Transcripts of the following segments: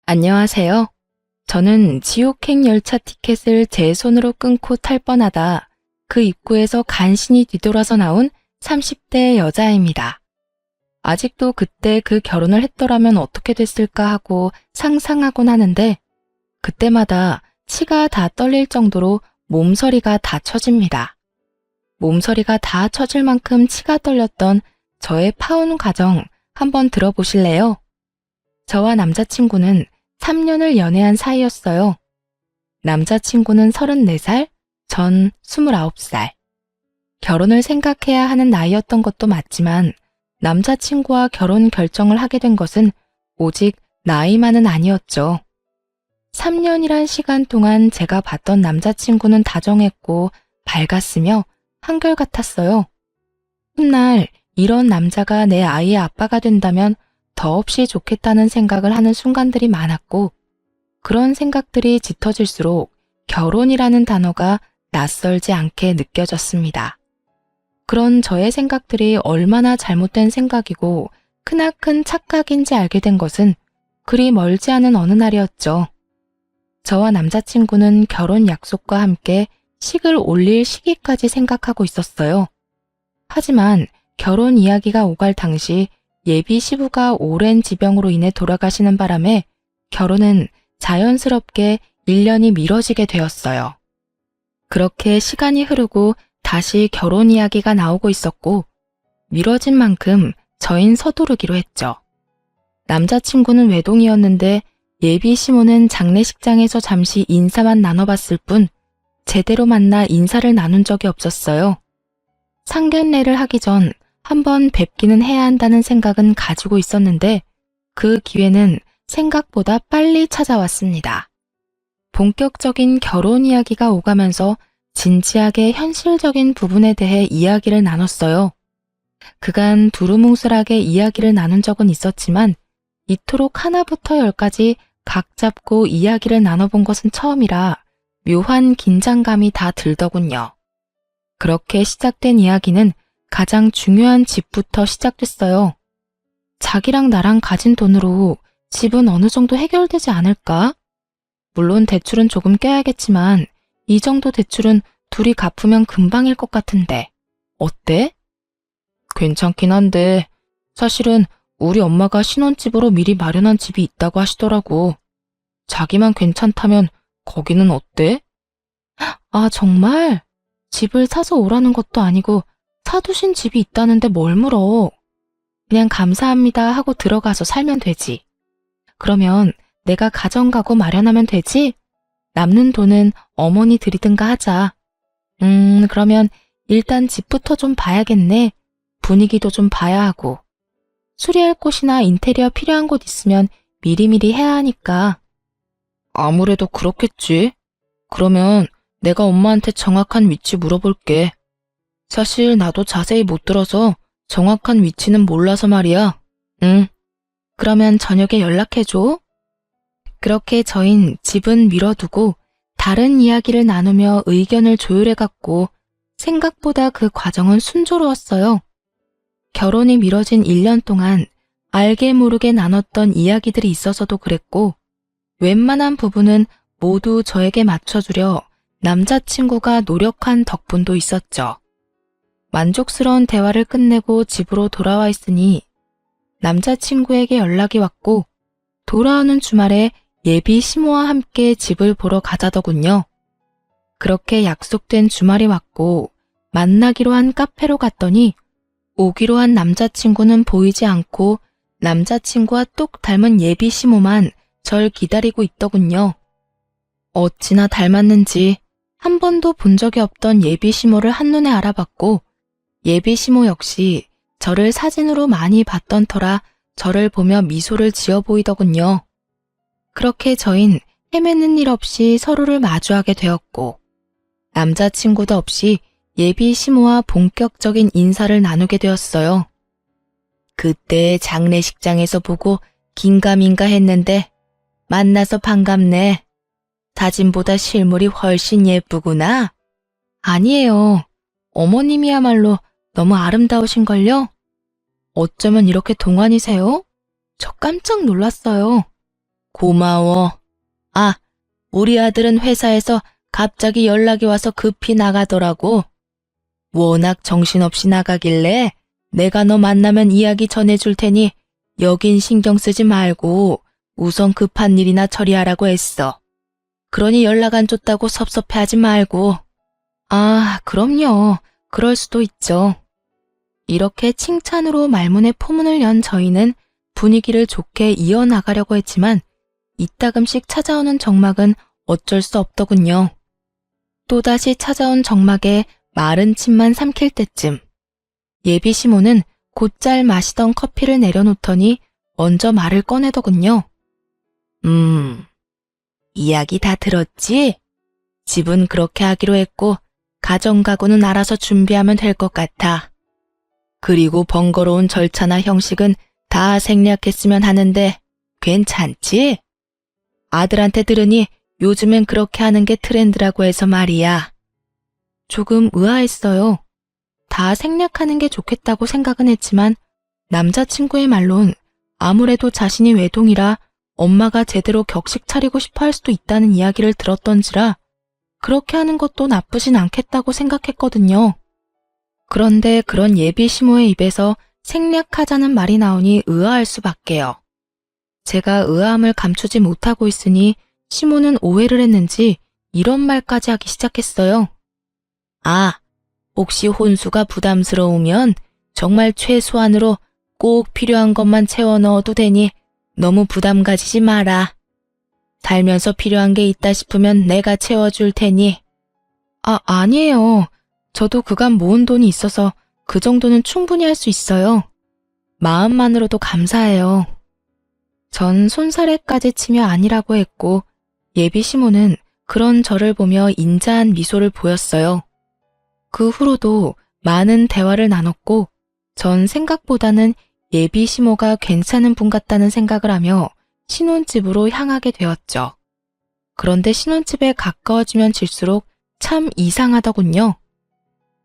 안녕하세요. 저는 지옥행 열차 티켓을 제 손으로 끊고 탈 뻔하다 그 입구에서 간신히 뒤돌아서 나온 30대 여자입니다. 아직도 그때 그 결혼을 했더라면 어떻게 됐을까 하고 상상하곤 하는데 그때마다 치가 다 떨릴 정도로 몸서리가 다 처집니다. 몸서리가 다 처질 만큼 치가 떨렸던 저의 파혼 과정 한번 들어보실래요? 저와 남자친구는 3년을 연애한 사이였어요. 남자친구는 34살, 전 29살. 결혼을 생각해야 하는 나이였던 것도 맞지만 남자친구와 결혼 결정을 하게 된 것은 오직 나이만은 아니었죠. 3년이란 시간 동안 제가 봤던 남자친구는 다정했고 밝았으며 한결같았어요. 훗날 이런 남자가 내 아이의 아빠가 된다면 더없이 좋겠다는 생각을 하는 순간들이 많았고 그런 생각들이 짙어질수록 결혼이라는 단어가 낯설지 않게 느껴졌습니다. 그런 저의 생각들이 얼마나 잘못된 생각이고 크나큰 착각인지 알게 된 것은 그리 멀지 않은 어느 날이었죠. 저와 남자친구는 결혼 약속과 함께 식을 올릴 시기까지 생각하고 있었어요. 하지만 결혼 이야기가 오갈 당시 예비 시부가 오랜 지병으로 인해 돌아가시는 바람에 결혼은 자연스럽게 1년이 미뤄지게 되었어요. 그렇게 시간이 흐르고 다시 결혼 이야기가 나오고 있었고 미뤄진 만큼 저흰 서두르기로 했죠. 남자친구는 외동이었는데 예비 시모는 장례식장에서 잠시 인사만 나눠봤을 뿐 제대로 만나 인사를 나눈 적이 없었어요. 상견례를 하기 전 한번 뵙기는 해야 한다는 생각은 가지고 있었는데 그 기회는 생각보다 빨리 찾아왔습니다. 본격적인 결혼 이야기가 오가면서 진지하게 현실적인 부분에 대해 이야기를 나눴어요. 그간 두루뭉술하게 이야기를 나눈 적은 있었지만 이토록 하나부터 열까지 각 잡고 이야기를 나눠본 것은 처음이라 묘한 긴장감이 다 들더군요. 그렇게 시작된 이야기는 가장 중요한 집부터 시작됐어요. 자기랑 나랑 가진 돈으로 집은 어느 정도 해결되지 않을까? 물론 대출은 조금 껴야겠지만 이 정도 대출은 둘이 갚으면 금방일 것 같은데 어때? 괜찮긴 한데 사실은 우리 엄마가 신혼집으로 미리 마련한 집이 있다고 하시더라고. 자기만 괜찮다면 거기는 어때? 아, 정말? 집을 사서 오라는 것도 아니고 사두신 집이 있다는데 뭘 물어. 그냥 감사합니다 하고 들어가서 살면 되지. 그러면 내가 가정가구 마련하면 되지? 남는 돈은 어머니 드리든가 하자. 그러면 일단 집부터 좀 봐야겠네. 분위기도 좀 봐야 하고. 수리할 곳이나 인테리어 필요한 곳 있으면 미리미리 해야 하니까. 아무래도 그렇겠지. 그러면 내가 엄마한테 정확한 위치 물어볼게. 사실 나도 자세히 못 들어서 정확한 위치는 몰라서 말이야. 응. 그러면 저녁에 연락해줘. 그렇게 저흰 집은 미뤄두고 다른 이야기를 나누며 의견을 조율해갔고 생각보다 그 과정은 순조로웠어요. 결혼이 미뤄진 1년 동안 알게 모르게 나눴던 이야기들이 있어서도 그랬고 웬만한 부분은 모두 저에게 맞춰주려 남자친구가 노력한 덕분도 있었죠. 만족스러운 대화를 끝내고 집으로 돌아와 있으니 남자친구에게 연락이 왔고 돌아오는 주말에 예비 시모와 함께 집을 보러 가자더군요. 그렇게 약속된 주말이 왔고 만나기로 한 카페로 갔더니 오기로 한 남자친구는 보이지 않고 남자친구와 똑 닮은 예비 시모만 절 기다리고 있더군요. 어찌나 닮았는지 한 번도 본 적이 없던 예비 시모를 한눈에 알아봤고 예비 시모 역시 저를 사진으로 많이 봤던 터라 저를 보며 미소를 지어 보이더군요. 그렇게 저흰 헤매는 일 없이 서로를 마주하게 되었고 남자친구도 없이 예비 시모와 본격적인 인사를 나누게 되었어요. 그때 장례식장에서 보고 긴가민가 했는데 만나서 반갑네. 사진보다 실물이 훨씬 예쁘구나. 아니에요. 어머님이야말로 너무 아름다우신걸요? 어쩌면 이렇게 동안이세요? 저 깜짝 놀랐어요. 고마워. 아, 우리 아들은 회사에서 갑자기 연락이 와서 급히 나가더라고. 워낙 정신없이 나가길래 내가 너 만나면 이야기 전해줄 테니 여긴 신경 쓰지 말고 우선 급한 일이나 처리하라고 했어. 그러니 연락 안 줬다고 섭섭해하지 말고. 아, 그럼요. 그럴 수도 있죠. 이렇게 칭찬으로 말문에 포문을 연 저희는 분위기를 좋게 이어나가려고 했지만 이따금씩 찾아오는 정막은 어쩔 수 없더군요. 또다시 찾아온 정막에 마른 침만 삼킬 때쯤 예비 시모는 곧잘 마시던 커피를 내려놓더니 먼저 말을 꺼내더군요. 이야기 다 들었지? 집은 그렇게 하기로 했고 가정가구는 알아서 준비하면 될 것 같아. 그리고 번거로운 절차나 형식은 다 생략했으면 하는데 괜찮지? 아들한테 들으니 요즘엔 그렇게 하는 게 트렌드라고 해서 말이야. 조금 의아했어요. 다 생략하는 게 좋겠다고 생각은 했지만 남자친구의 말론 아무래도 자신이 외동이라 엄마가 제대로 격식 차리고 싶어 할 수도 있다는 이야기를 들었던지라 그렇게 하는 것도 나쁘진 않겠다고 생각했거든요. 그런데 그런 예비 시모의 입에서 생략하자는 말이 나오니 의아할 수밖에요. 제가 의아함을 감추지 못하고 있으니 시모는 오해를 했는지 이런 말까지 하기 시작했어요. 아, 혹시 혼수가 부담스러우면 정말 최소한으로 꼭 필요한 것만 채워 넣어도 되니 너무 부담 가지지 마라. 살면서 필요한 게 있다 싶으면 내가 채워줄 테니. 아니에요. 저도 그간 모은 돈이 있어서 그 정도는 충분히 할 수 있어요. 마음만으로도 감사해요. 전 손사래까지 치며 아니라고 했고 예비 시모는 그런 저를 보며 인자한 미소를 보였어요. 그 후로도 많은 대화를 나눴고 전 생각보다는 예비 시모가 괜찮은 분 같다는 생각을 하며 신혼집으로 향하게 되었죠. 그런데 신혼집에 가까워지면 질수록 참 이상하더군요.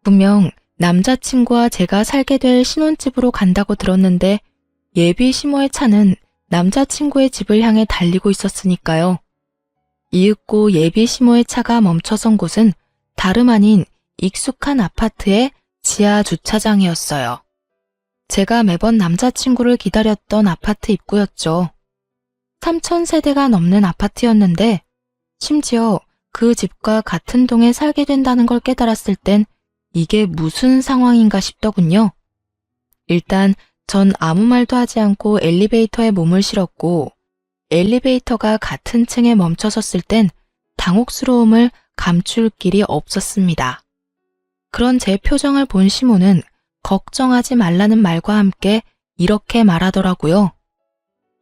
분명 남자친구와 제가 살게 될 신혼집으로 간다고 들었는데 예비 시모의 차는 남자친구의 집을 향해 달리고 있었으니까요. 이윽고 예비 시모의 차가 멈춰선 곳은 다름 아닌 익숙한 아파트의 지하 주차장이었어요. 제가 매번 남자친구를 기다렸던 아파트 입구였죠. 3,000세대가 넘는 아파트였는데 심지어 그 집과 같은 동에 살게 된다는 걸 깨달았을 땐 이게 무슨 상황인가 싶더군요. 일단 전 아무 말도 하지 않고 엘리베이터에 몸을 실었고 엘리베이터가 같은 층에 멈춰섰을 땐 당혹스러움을 감출 길이 없었습니다. 그런 제 표정을 본 시모는 걱정하지 말라는 말과 함께 이렇게 말하더라고요.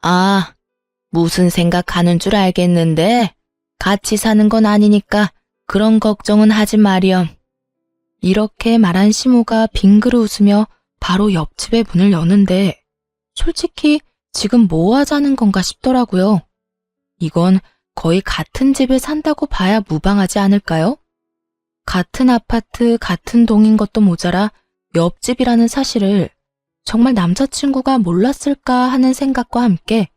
아, 무슨 생각하는 줄 알겠는데 같이 사는 건 아니니까 그런 걱정은 하지 마렴. 이렇게 말한 시모가 빙그르 웃으며 바로 옆집의 문을 여는데 솔직히 지금 뭐 하자는 건가 싶더라고요. 이건 거의 같은 집에 산다고 봐야 무방하지 않을까요? 같은 아파트, 같은 동인 것도 모자라 옆집이라는 사실을 정말 남자친구가 몰랐을까 하는 생각과 함께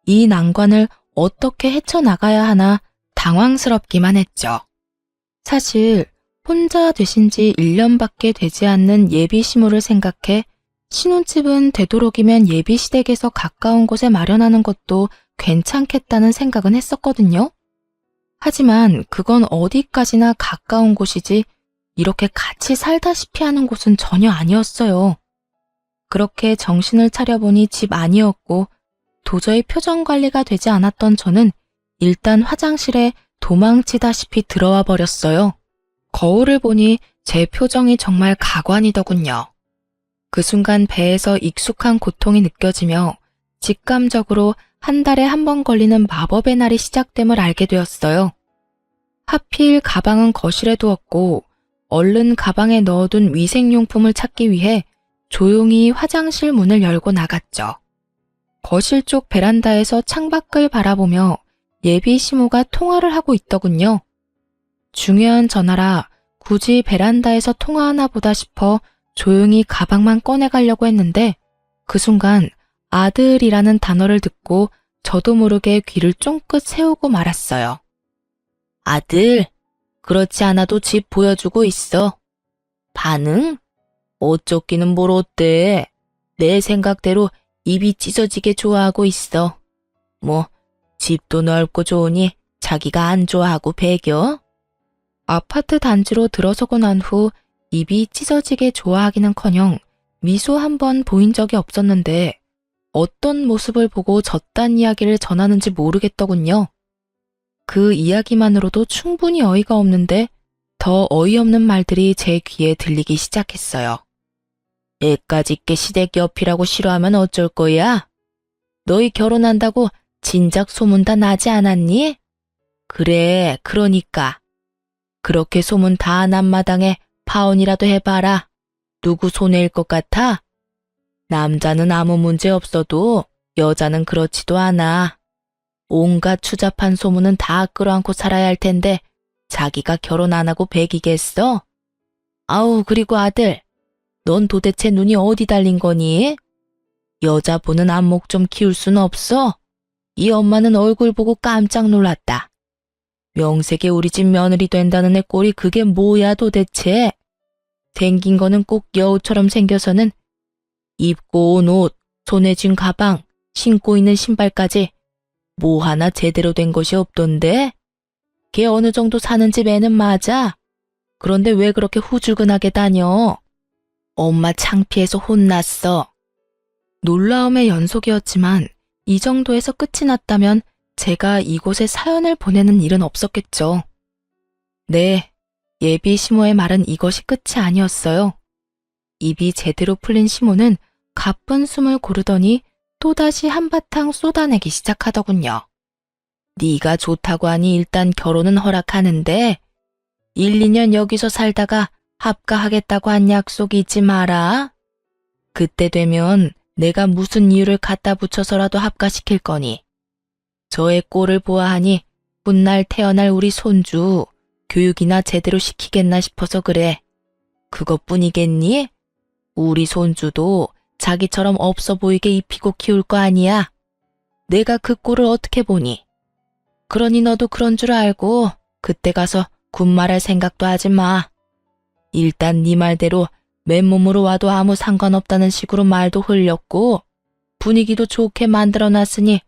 이 난관을 어떻게 헤쳐나가야 하나 당황스럽기만 했죠. 사실 혼자 되신 지 1년밖에 되지 않는 예비 시모를 생각해 신혼집은 되도록이면 예비 시댁에서 가까운 곳에 마련하는 것도 괜찮겠다는 생각은 했었거든요. 하지만 그건 어디까지나 가까운 곳이지 이렇게 같이 살다시피 하는 곳은 전혀 아니었어요. 그렇게 정신을 차려보니 집 아니었고 도저히 표정 관리가 되지 않았던 저는 일단 화장실에 도망치다시피 들어와 버렸어요. 거울을 보니 제 표정이 정말 가관이더군요. 그 순간 배에서 익숙한 고통이 느껴지며 직감적으로 한 달에 한 번 걸리는 마법의 날이 시작됨을 알게 되었어요. 하필 가방은 거실에 두었고 얼른 가방에 넣어둔 위생용품을 찾기 위해 조용히 화장실 문을 열고 나갔죠. 거실 쪽 베란다에서 창밖을 바라보며 예비 시모가 통화를 하고 있더군요. 중요한 전화라 굳이 베란다에서 통화하나 보다 싶어 조용히 가방만 꺼내가려고 했는데 그 순간 아들이라는 단어를 듣고 저도 모르게 귀를 쫑긋 세우고 말았어요. 아들, 그렇지 않아도 집 보여주고 있어. 반응? 어쩌기는 뭘 어때? 내 생각대로 입이 찢어지게 좋아하고 있어. 뭐, 집도 넓고 좋으니 자기가 안 좋아하고 배겨? 아파트 단지로 들어서고 난 후 입이 찢어지게 좋아하기는커녕 미소 한 번 보인 적이 없었는데 어떤 모습을 보고 저딴 이야기를 전하는지 모르겠더군요. 그 이야기만으로도 충분히 어이가 없는데 더 어이없는 말들이 제 귀에 들리기 시작했어요. 애까지 게 시댁 옆이라고 싫어하면 어쩔 거야? 너희 결혼한다고 진작 소문 다 나지 않았니? 그래, 그러니까. 그렇게 소문 다 난 마당에 파혼이라도 해봐라. 누구 손해일 것 같아? 남자는 아무 문제 없어도 여자는 그렇지도 않아. 온갖 추잡한 소문은 다 끌어안고 살아야 할 텐데 자기가 결혼 안 하고 배기겠어? 아우, 그리고 아들, 넌 도대체 눈이 어디 달린 거니? 여자 보는 안목 좀 키울 순 없어? 이 엄마는 얼굴 보고 깜짝 놀랐다. 명색에 우리 집 며느리 된다는 애 꼴이 그게 뭐야 도대체? 생긴 거는 꼭 여우처럼 생겨서는 입고 온 옷, 손에 쥔 가방, 신고 있는 신발까지 뭐 하나 제대로 된 것이 없던데? 걔 어느 정도 사는 집 애는 맞아. 그런데 왜 그렇게 후줄근하게 다녀? 엄마 창피해서 혼났어. 놀라움의 연속이었지만 이 정도에서 끝이 났다면 제가 이곳에 사연을 보내는 일은 없었겠죠. 네, 예비 시모의 말은 이것이 끝이 아니었어요. 입이 제대로 풀린 시모는 가쁜 숨을 고르더니 또다시 한바탕 쏟아내기 시작하더군요. 네가 좋다고 하니 일단 결혼은 허락하는데 1, 2년 여기서 살다가 합가하겠다고 한 약속이 있지 마라. 그때 되면 내가 무슨 이유를 갖다 붙여서라도 합가시킬 거니. 저의 꼴을 보아하니 훗날 태어날 우리 손주 교육이나 제대로 시키겠나 싶어서 그래. 그것뿐이겠니? 우리 손주도 자기처럼 없어 보이게 입히고 키울 거 아니야. 내가 그 꼴을 어떻게 보니? 그러니 너도 그런 줄 알고 그때 가서 군말할 생각도 하지 마. 일단 네 말대로 맨몸으로 와도 아무 상관없다는 식으로 말도 흘렸고 분위기도 좋게 만들어놨으니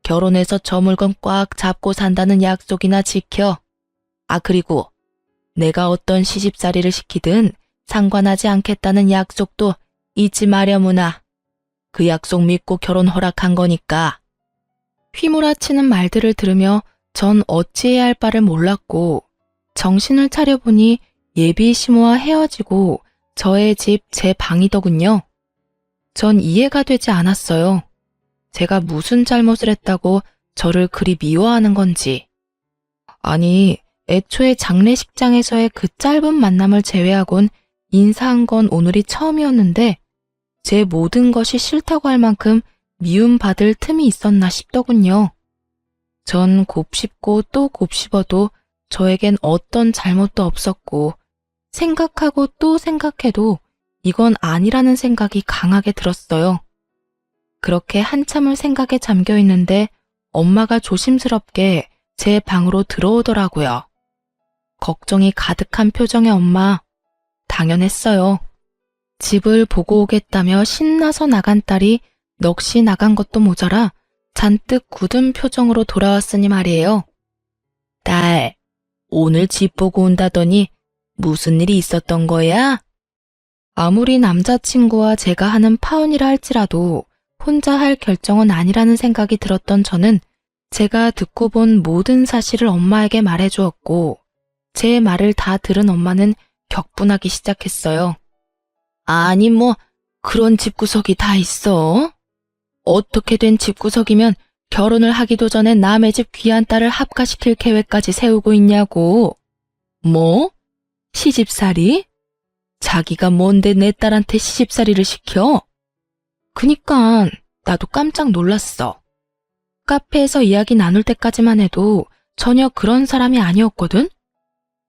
결혼해서 저 물건 꽉 잡고 산다는 약속이나 지켜. 아, 그리고 내가 어떤 시집살이를 시키든 상관하지 않겠다는 약속도 잊지 마려무나. 그 약속 믿고 결혼 허락한 거니까. 휘몰아치는 말들을 들으며 전 어찌해야 할 바를 몰랐고 정신을 차려보니 예비 시모와 헤어지고 저의 집 제 방이더군요. 전 이해가 되지 않았어요. 제가 무슨 잘못을 했다고 저를 그리 미워하는 건지. 아니, 애초에 장례식장에서의 그 짧은 만남을 제외하곤 인사한 건 오늘이 처음이었는데 제 모든 것이 싫다고 할 만큼 미움받을 틈이 있었나 싶더군요. 전 곱씹고 또 곱씹어도 저에겐 어떤 잘못도 없었고 생각하고 또 생각해도 이건 아니라는 생각이 강하게 들었어요. 그렇게 한참을 생각에 잠겨 있는데 엄마가 조심스럽게 제 방으로 들어오더라고요. 걱정이 가득한 표정의 엄마. 당연했어요. 집을 보고 오겠다며 신나서 나간 딸이 넋이 나간 것도 모자라 잔뜩 굳은 표정으로 돌아왔으니 말이에요. 딸, 오늘 집 보고 온다더니 무슨 일이 있었던 거야? 아무리 남자친구와 제가 하는 파혼이라 할지라도 혼자 할 결정은 아니라는 생각이 들었던 저는 제가 듣고 본 모든 사실을 엄마에게 말해주었고 제 말을 다 들은 엄마는 격분하기 시작했어요. 아니 뭐 그런 집구석이 다 있어? 어떻게 된 집구석이면 결혼을 하기도 전에 남의 집 귀한 딸을 합가시킬 계획까지 세우고 있냐고. 뭐? 시집살이? 자기가 뭔데 내 딸한테 시집살이를 시켜? 그니까 나도 깜짝 놀랐어. 카페에서 이야기 나눌 때까지만 해도 전혀 그런 사람이 아니었거든?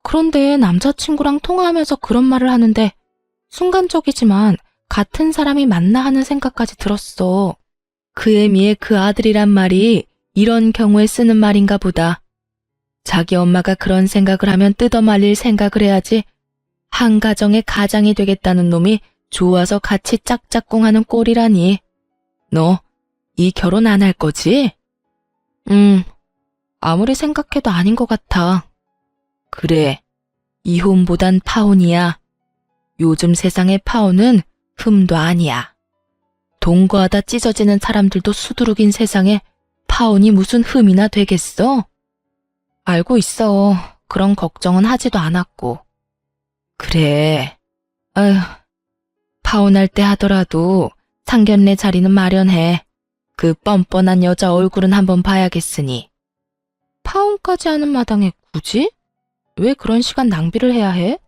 그런데 남자친구랑 통화하면서 그런 말을 하는데 순간적이지만 같은 사람이 맞나 하는 생각까지 들었어. 그 애미의 그 아들이란 말이 이런 경우에 쓰는 말인가 보다. 자기 엄마가 그런 생각을 하면 뜯어말릴 생각을 해야지. 한 가정의 가장이 되겠다는 놈이 좋아서 같이 짝짝꿍하는 꼴이라니. 너 이 결혼 안 할 거지? 아무리 생각해도 아닌 것 같아. 그래, 이혼보단 파혼이야. 요즘 세상의 파혼은 흠도 아니야. 동거하다 찢어지는 사람들도 수두룩인 세상에 파혼이 무슨 흠이나 되겠어? 알고 있어. 그런 걱정은 하지도 않았고. 그래. 아휴, 파혼할 때 하더라도 상견례 자리는 마련해. 그 뻔뻔한 여자 얼굴은 한번 봐야겠으니. 파혼까지 하는 마당에 굳이? 왜 그런 시간 낭비를 해야 해?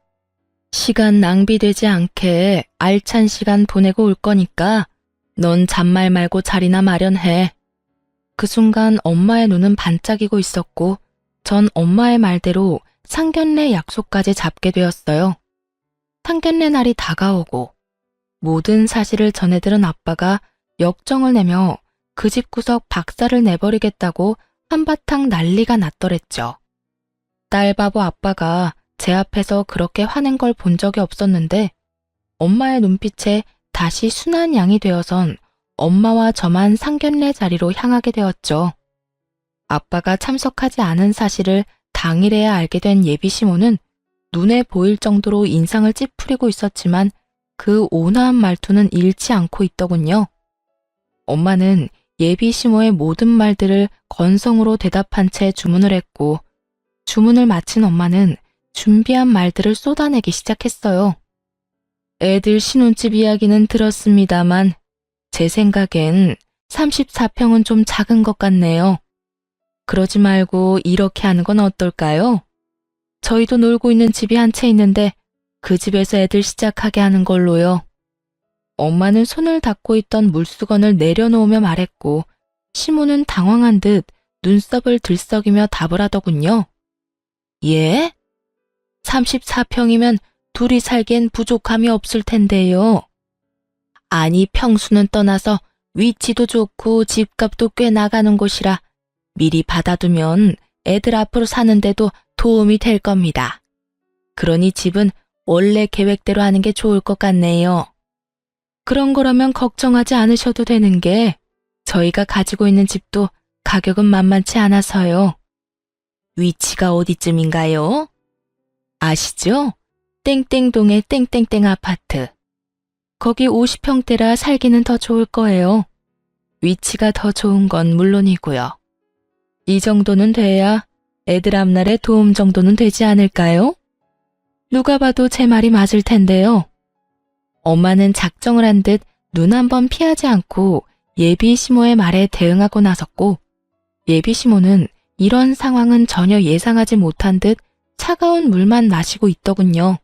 시간 낭비되지 않게 알찬 시간 보내고 올 거니까 넌 잔말 말고 자리나 마련해. 그 순간 엄마의 눈은 반짝이고 있었고 전 엄마의 말대로 상견례 약속까지 잡게 되었어요. 상견례 날이 다가오고 모든 사실을 전해들은 아빠가 역정을 내며 그 집구석 박살을 내버리겠다고 한바탕 난리가 났더랬죠. 딸바보 아빠가 제 앞에서 그렇게 화낸 걸 본 적이 없었는데 엄마의 눈빛에 다시 순한 양이 되어선 엄마와 저만 상견례 자리로 향하게 되었죠. 아빠가 참석하지 않은 사실을 당일에야 알게 된 예비 시모는 눈에 보일 정도로 인상을 찌푸리고 있었지만 그 온화한 말투는 잃지 않고 있더군요. 엄마는 예비 시모의 모든 말들을 건성으로 대답한 채 주문을 했고 주문을 마친 엄마는 준비한 말들을 쏟아내기 시작했어요. 애들 신혼집 이야기는 들었습니다만 제 생각엔 34평은 좀 작은 것 같네요. 그러지 말고 이렇게 하는 건 어떨까요? 저희도 놀고 있는 집이 한 채 있는데 그 집에서 애들 시작하게 하는 걸로요. 엄마는 손을 닦고 있던 물수건을 내려놓으며 말했고 시모는 당황한 듯 눈썹을 들썩이며 답을 하더군요. 예? 34평이면 둘이 살기엔 부족함이 없을 텐데요. 아니 평수는 떠나서 위치도 좋고 집값도 꽤 나가는 곳이라 미리 받아두면 애들 앞으로 사는데도 도움이 될 겁니다. 그러니 집은 원래 계획대로 하는 게 좋을 것 같네요. 그런 거라면 걱정하지 않으셔도 되는 게 저희가 가지고 있는 집도 가격은 만만치 않아서요. 위치가 어디쯤인가요? 아시죠? 땡땡동의 땡땡땡 아파트. 거기 50평대라 살기는 더 좋을 거예요. 위치가 더 좋은 건 물론이고요. 이 정도는 돼야 애들 앞날에 도움 정도는 되지 않을까요? 누가 봐도 제 말이 맞을 텐데요. 엄마는 작정을 한 듯 눈 한 번 피하지 않고 예비 시모의 말에 대응하고 나섰고 예비 시모는 이런 상황은 전혀 예상하지 못한 듯 차가운 물만 마시고 있더군요.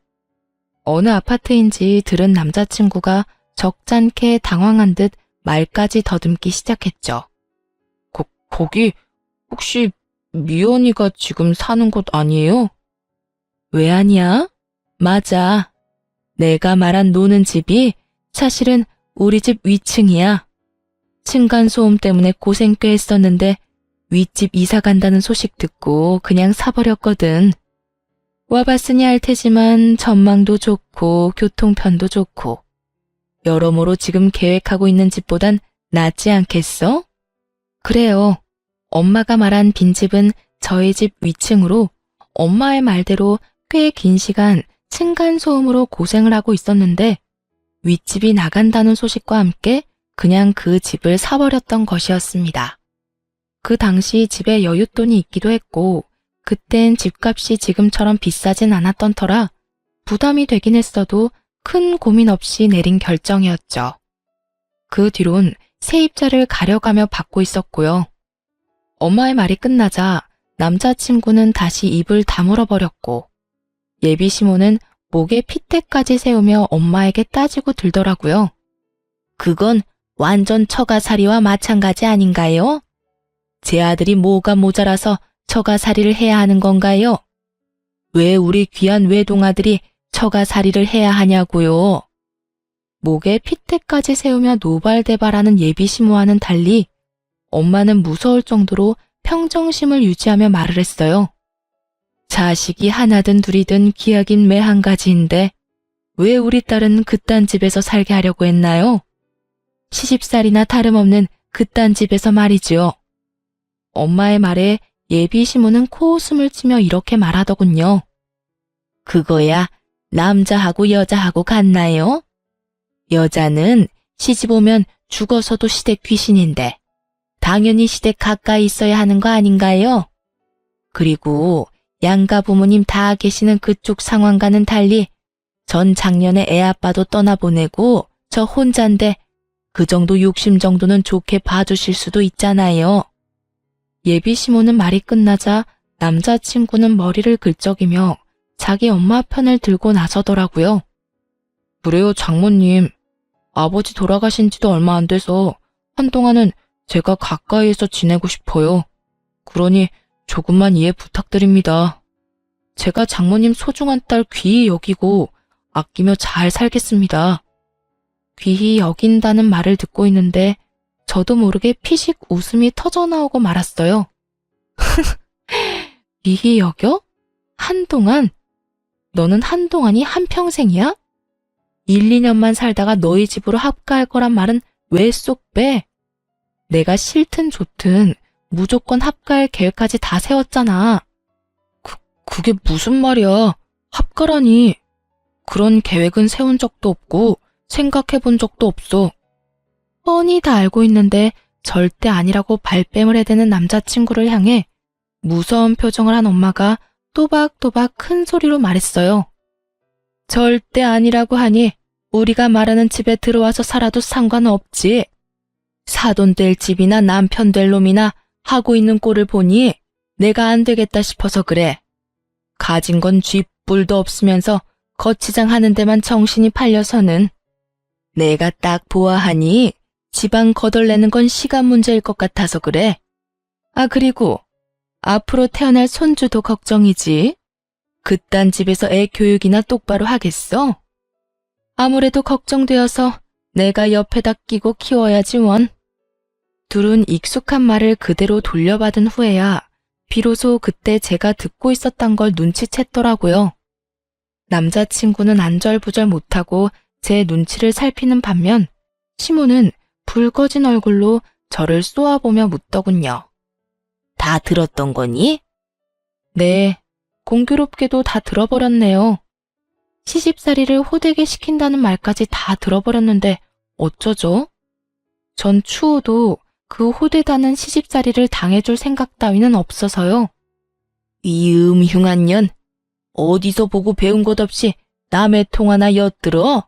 어느 아파트인지 들은 남자친구가 적잖게 당황한 듯 말까지 더듬기 시작했죠. 거기 혹시 미연이가 지금 사는 곳 아니에요? 왜 아니야? 맞아. 내가 말한 노는 집이 사실은 우리 집 위층이야. 층간소음 때문에 고생 꽤 했었는데 윗집 이사 간다는 소식 듣고 그냥 사버렸거든. 와봤으니 알 테지만 전망도 좋고 교통편도 좋고 여러모로 지금 계획하고 있는 집보단 낫지 않겠어? 그래요. 엄마가 말한 빈집은 저희 집 위층으로 엄마의 말대로 꽤 긴 시간 층간소음으로 고생을 하고 있었는데 윗집이 나간다는 소식과 함께 그냥 그 집을 사버렸던 것이었습니다. 그 당시 집에 여윳돈이 있기도 했고 그땐 집값이 지금처럼 비싸진 않았던 터라 부담이 되긴 했어도 큰 고민 없이 내린 결정이었죠. 그 뒤론 세입자를 가려가며 받고 있었고요. 엄마의 말이 끝나자 남자친구는 다시 입을 다물어 버렸고 예비 시모는 목에 핏대까지 세우며 엄마에게 따지고 들더라고요. 그건 완전 처가살이와 마찬가지 아닌가요? 제 아들이 뭐가 모자라서 처가살이를 해야 하는 건가요? 왜 우리 귀한 외동아들이 처가살이를 해야 하냐고요? 목에 핏대까지 세우며 노발대발하는 예비 시모와는 달리 엄마는 무서울 정도로 평정심을 유지하며 말을 했어요. 자식이 하나든 둘이든 기약인 매 한 가지인데 왜 우리 딸은 그딴 집에서 살게 하려고 했나요? 시집살이나 다름없는 그딴 집에서 말이지요. 엄마의 말에 예비 시모는 코웃음을 치며 이렇게 말하더군요. 그거야 남자하고 여자하고 같나요? 여자는 시집 오면 죽어서도 시댁 귀신인데 당연히 시댁 가까이 있어야 하는 거 아닌가요? 그리고 양가 부모님 다 계시는 그쪽 상황과는 달리 전 작년에 애 아빠도 떠나보내고 저 혼잔데 그 정도 욕심 정도는 좋게 봐주실 수도 있잖아요. 예비 시모는 말이 끝나자 남자친구는 머리를 긁적이며 자기 엄마 편을 들고 나서더라고요. 그래요, 장모님. 아버지 돌아가신 지도 얼마 안 돼서 한동안은 제가 가까이에서 지내고 싶어요. 그러니 조금만 이해 부탁드립니다. 제가 장모님 소중한 딸 귀히 여기고 아끼며 잘 살겠습니다. 귀히 여긴다는 말을 듣고 있는데 저도 모르게 피식 웃음이 터져나오고 말았어요. 귀히 여겨? 한동안? 너는 한동안이 한평생이야? 1, 2년만 살다가 너희 집으로 합가할 거란 말은 왜 쏙 빼? 내가 싫든 좋든 무조건 합가할 계획까지 다 세웠잖아. 그게 무슨 말이야? 합가라니. 그런 계획은 세운 적도 없고 생각해 본 적도 없어. 뻔히 다 알고 있는데 절대 아니라고 발뺌을 해대는 남자친구를 향해 무서운 표정을 한 엄마가 또박또박 큰 소리로 말했어요. 절대 아니라고 하니 우리가 말하는 집에 들어와서 살아도 상관없지. 사돈 될 집이나 남편 될 놈이나 하고 있는 꼴을 보니 내가 안 되겠다 싶어서 그래. 가진 건 쥐뿔도 없으면서 거치장 하는 데만 정신이 팔려서는 내가 딱 보아하니 지방 거덜내는 건 시간 문제일 것 같아서 그래. 아, 그리고 앞으로 태어날 손주도 걱정이지. 그딴 집에서 애 교육이나 똑바로 하겠어? 아무래도 걱정되어서 내가 옆에다 끼고 키워야지 원. 둘은 익숙한 말을 그대로 돌려받은 후에야 비로소 그때 제가 듣고 있었던 걸 눈치챘더라고요. 남자친구는 안절부절 못하고 제 눈치를 살피는 반면 시모는 붉어진 얼굴로 저를 쏘아보며 묻더군요. 다 들었던 거니? 네, 공교롭게도 다 들어버렸네요. 시집살이를 호되게 시킨다는 말까지 다 들어버렸는데 어쩌죠? 전 추후도 그 호되다는 시집살이를 당해줄 생각 따위는 없어서요. 이 음흉한 년, 어디서 보고 배운 것 없이 남의 통 하나 엿들어?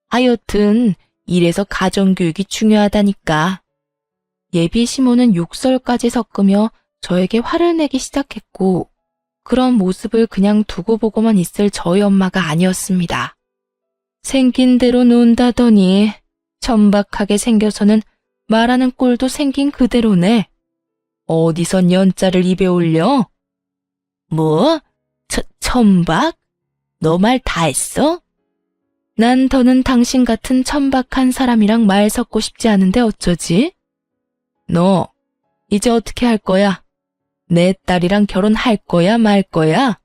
하여튼 이래서 가정교육이 중요하다니까. 예비 시모는 욕설까지 섞으며 저에게 화를 내기 시작했고 그런 모습을 그냥 두고 보고만 있을 저희 엄마가 아니었습니다. 생긴 대로 논다더니 천박하게 생겨서는 말하는 꼴도 생긴 그대로네. 어디서 년자를 입에 올려? 뭐? 천박? 너 말 다 했어? 난 더는 당신 같은 천박한 사람이랑 말 섞고 싶지 않은데 어쩌지? 너 이제 어떻게 할 거야? 내 딸이랑 결혼할 거야 말 거야?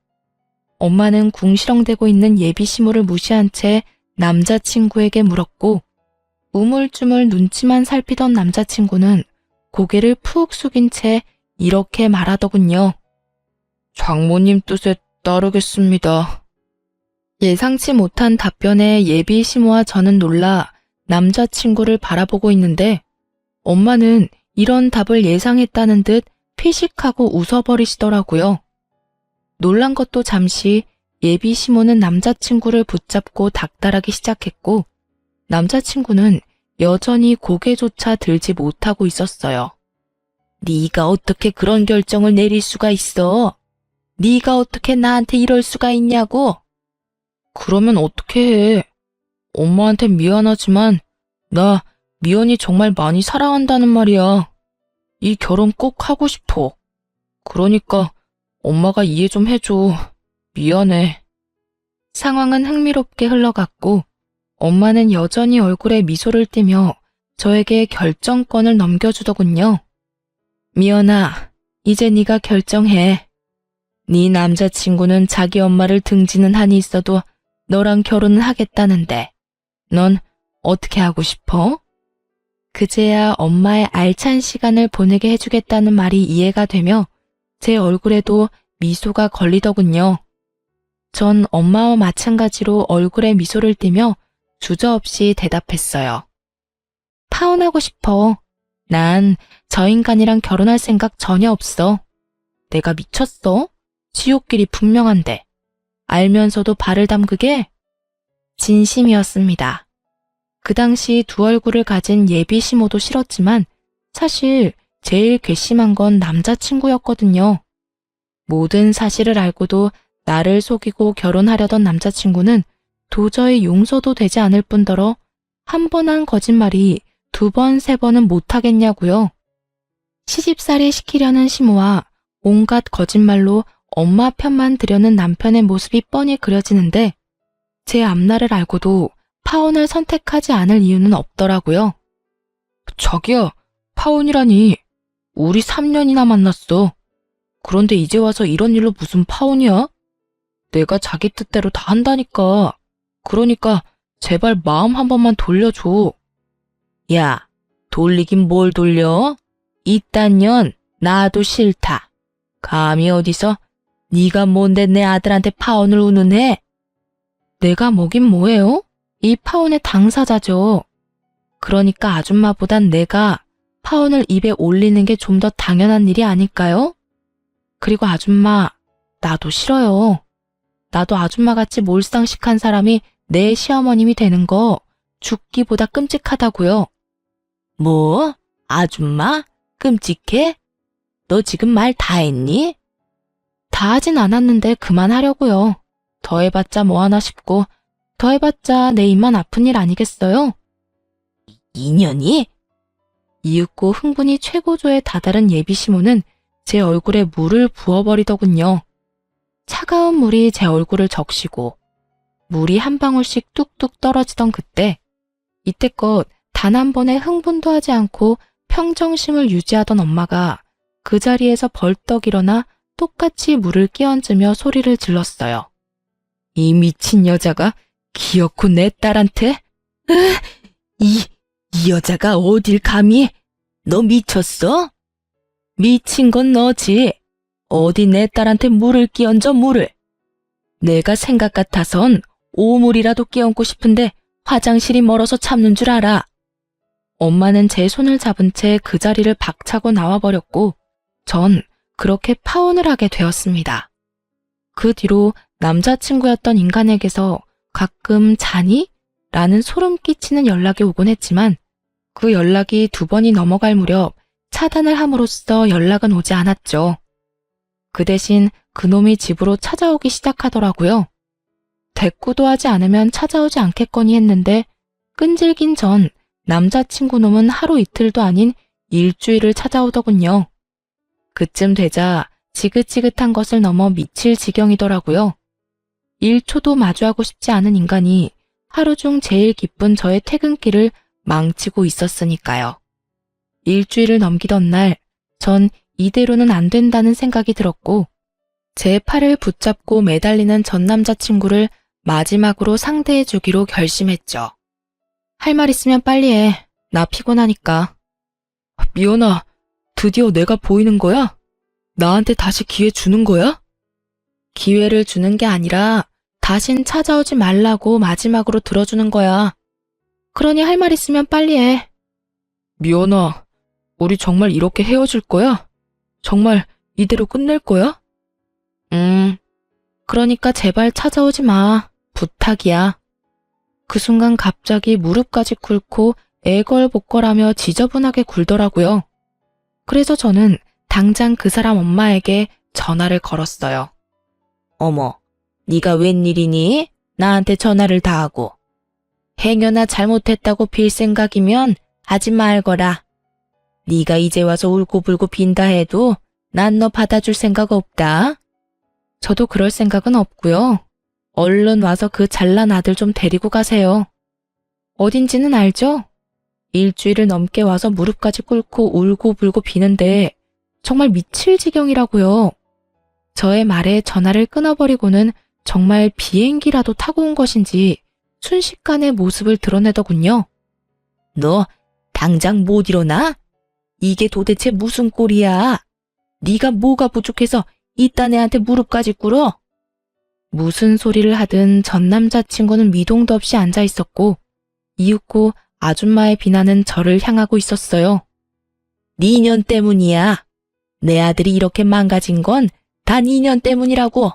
엄마는 궁시렁대고 있는 예비 시모를 무시한 채 남자친구에게 물었고 우물쭈물 눈치만 살피던 남자친구는 고개를 푹 숙인 채 이렇게 말하더군요. 장모님 뜻에 따르겠습니다. 예상치 못한 답변에 예비 시모와 저는 놀라 남자친구를 바라보고 있는데 엄마는 이런 답을 예상했다는 듯 피식하고 웃어버리시더라고요. 놀란 것도 잠시 예비 시모는 남자친구를 붙잡고 닥달하기 시작했고 남자친구는 여전히 고개조차 들지 못하고 있었어요. 네가 어떻게 그런 결정을 내릴 수가 있어? 네가 어떻게 나한테 이럴 수가 있냐고? 그러면 어떻게 해? 엄마한테 미안하지만 나 미연이 정말 많이 사랑한다는 말이야. 이 결혼 꼭 하고 싶어. 그러니까 엄마가 이해 좀 해줘. 미안해. 상황은 흥미롭게 흘러갔고 엄마는 여전히 얼굴에 미소를 띠며 저에게 결정권을 넘겨주더군요. 미연아, 이제 네가 결정해. 네 남자친구는 자기 엄마를 등지는 한이 있어도 너랑 결혼은 하겠다는데 넌 어떻게 하고 싶어? 그제야 엄마의 알찬 시간을 보내게 해주겠다는 말이 이해가 되며 제 얼굴에도 미소가 걸리더군요. 전 엄마와 마찬가지로 얼굴에 미소를 띠며 주저없이 대답했어요. 파혼하고 싶어. 난 저 인간이랑 결혼할 생각 전혀 없어. 내가 미쳤어? 지옥길이 분명한데. 알면서도 발을 담그게? 진심이었습니다. 그 당시 두 얼굴을 가진 예비 시모도 싫었지만 사실 제일 괘씸한 건 남자친구였거든요. 모든 사실을 알고도 나를 속이고 결혼하려던 남자친구는 도저히 용서도 되지 않을 뿐더러 한 번 한 거짓말이 두 번, 세 번은 못하겠냐고요. 시집살이 시키려는 시모와 온갖 거짓말로 엄마 편만 들여는 남편의 모습이 뻔히 그려지는데 제 앞날을 알고도 파혼을 선택하지 않을 이유는 없더라고요. 자기야, 파혼이라니. 우리 3년이나 만났어. 그런데 이제 와서 이런 일로 무슨 파혼이야? 내가 자기 뜻대로 다 한다니까. 그러니까 제발 마음 한 번만 돌려줘. 야, 돌리긴 뭘 돌려? 이딴 년 나도 싫다. 감히 어디서 네가 뭔데 내 아들한테 파혼을 운운해? 내가 뭐긴 뭐예요? 이 파혼의 당사자죠. 그러니까 아줌마보단 내가 파혼을 입에 올리는 게 좀 더 당연한 일이 아닐까요? 그리고 아줌마, 나도 싫어요. 나도 아줌마같이 몰상식한 사람이 내 시어머님이 되는 거 죽기보다 끔찍하다고요. 뭐? 아줌마? 끔찍해? 너 지금 말 다 했니? 다 하진 않았는데 그만하려고요. 더 해봤자 뭐하나 싶고 더 해봤자 내 입만 아픈 일 아니겠어요? 인연이? 이윽고 흥분이 최고조에 다다른 예비시모는 제 얼굴에 물을 부어버리더군요. 차가운 물이 제 얼굴을 적시고 물이 한 방울씩 뚝뚝 떨어지던 그때 이때껏 단 한 번의 흥분도 하지 않고 평정심을 유지하던 엄마가 그 자리에서 벌떡 일어나 똑같이 물을 끼얹으며 소리를 질렀어요. 이 미친 여자가 기어코 내 딸한테? 이 여자가 어딜 감히? 너 미쳤어? 미친 건 너지. 어디 내 딸한테 물을 끼얹어 물을. 내가 생각 같아선 오물이라도 끼얹고 싶은데 화장실이 멀어서 참는 줄 알아. 엄마는 제 손을 잡은 채 그 자리를 박차고 나와버렸고 전 그렇게 파혼을 하게 되었습니다. 그 뒤로 남자친구였던 인간에게서 가끔 자니? 라는 소름 끼치는 연락이 오곤 했지만 그 연락이 2번이 넘어갈 무렵 차단을 함으로써 연락은 오지 않았죠. 그 대신 그놈이 집으로 찾아오기 시작하더라고요. 대꾸도 하지 않으면 찾아오지 않겠거니 했는데 끈질긴 전 남자친구 놈은 하루 이틀도 아닌 일주일을 찾아오더군요. 그쯤 되자 지긋지긋한 것을 넘어 미칠 지경이더라고요. 1초도 마주하고 싶지 않은 인간이 하루 중 제일 기쁜 저의 퇴근길을 망치고 있었으니까요. 일주일을 넘기던 날, 전 이대로는 안 된다는 생각이 들었고, 제 팔을 붙잡고 매달리는 전 남자친구를 마지막으로 상대해 주기로 결심했죠. 할 말 있으면 빨리 해. 나 피곤하니까. 미연아, 드디어 내가 보이는 거야? 나한테 다시 기회 주는 거야? 기회를 주는 게 아니라 다신 찾아오지 말라고 마지막으로 들어주는 거야. 그러니 할 말 있으면 빨리 해. 미연아, 우리 정말 이렇게 헤어질 거야? 정말 이대로 끝낼 거야? 그러니까 제발 찾아오지 마. 부탁이야. 그 순간 갑자기 무릎까지 꿇고 애걸복걸하며 지저분하게 굴더라고요. 그래서 저는 당장 그 사람 엄마에게 전화를 걸었어요. 어머, 네가 웬일이니? 나한테 전화를 다 하고. 행여나 잘못했다고 빌 생각이면 하지 말거라. 네가 이제 와서 울고불고 빈다 해도 난 너 받아줄 생각 없다. 저도 그럴 생각은 없고요. 얼른 와서 그 잘난 아들 좀 데리고 가세요. 어딘지는 알죠? 일주일을 넘게 와서 무릎까지 꿇고 울고불고 비는데 정말 미칠 지경이라고요. 저의 말에 전화를 끊어버리고는 정말 비행기라도 타고 온 것인지 순식간에 모습을 드러내더군요. 너 당장 못 일어나? 이게 도대체 무슨 꼴이야? 네가 뭐가 부족해서 이딴 애한테 무릎까지 꿇어? 무슨 소리를 하든 전 남자친구는 미동도 없이 앉아 있었고 이윽고 아줌마의 비난은 저를 향하고 있었어요. 네 년 때문이야. 내 아들이 이렇게 망가진 건 다 네 년 때문이라고.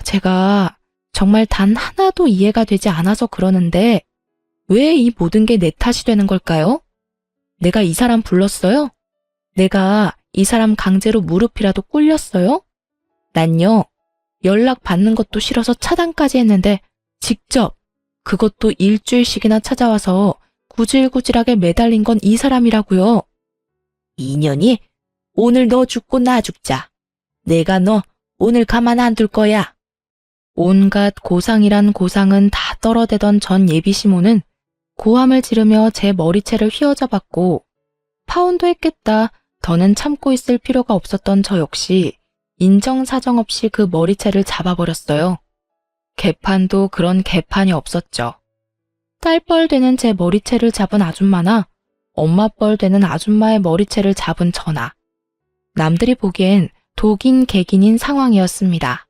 제가 정말 단 하나도 이해가 되지 않아서 그러는데 왜 이 모든 게 내 탓이 되는 걸까요? 내가 이 사람 불렀어요? 내가 이 사람 강제로 무릎이라도 꿇렸어요? 난요, 연락 받는 것도 싫어서 차단까지 했는데 직접 그것도 일주일씩이나 찾아와서 구질구질하게 매달린 건 이 사람이라고요. 인연이 오늘 너 죽고 나 죽자. 내가 너 오늘 가만 안 둘 거야. 온갖 고상이란 고상은 다 떨어대던 전 예비시모는 고함을 지르며 제 머리채를 휘어져 봤고 파혼도 했겠다. 더는 참고 있을 필요가 없었던 저 역시 인정사정 없이 그 머리채를 잡아버렸어요. 개판도 그런 개판이 없었죠. 딸뻘 되는 제 머리채를 잡은 아줌마나 엄마뻘 되는 아줌마의 머리채를 잡은 저나 남들이 보기엔 독인 개긴인 상황이었습니다.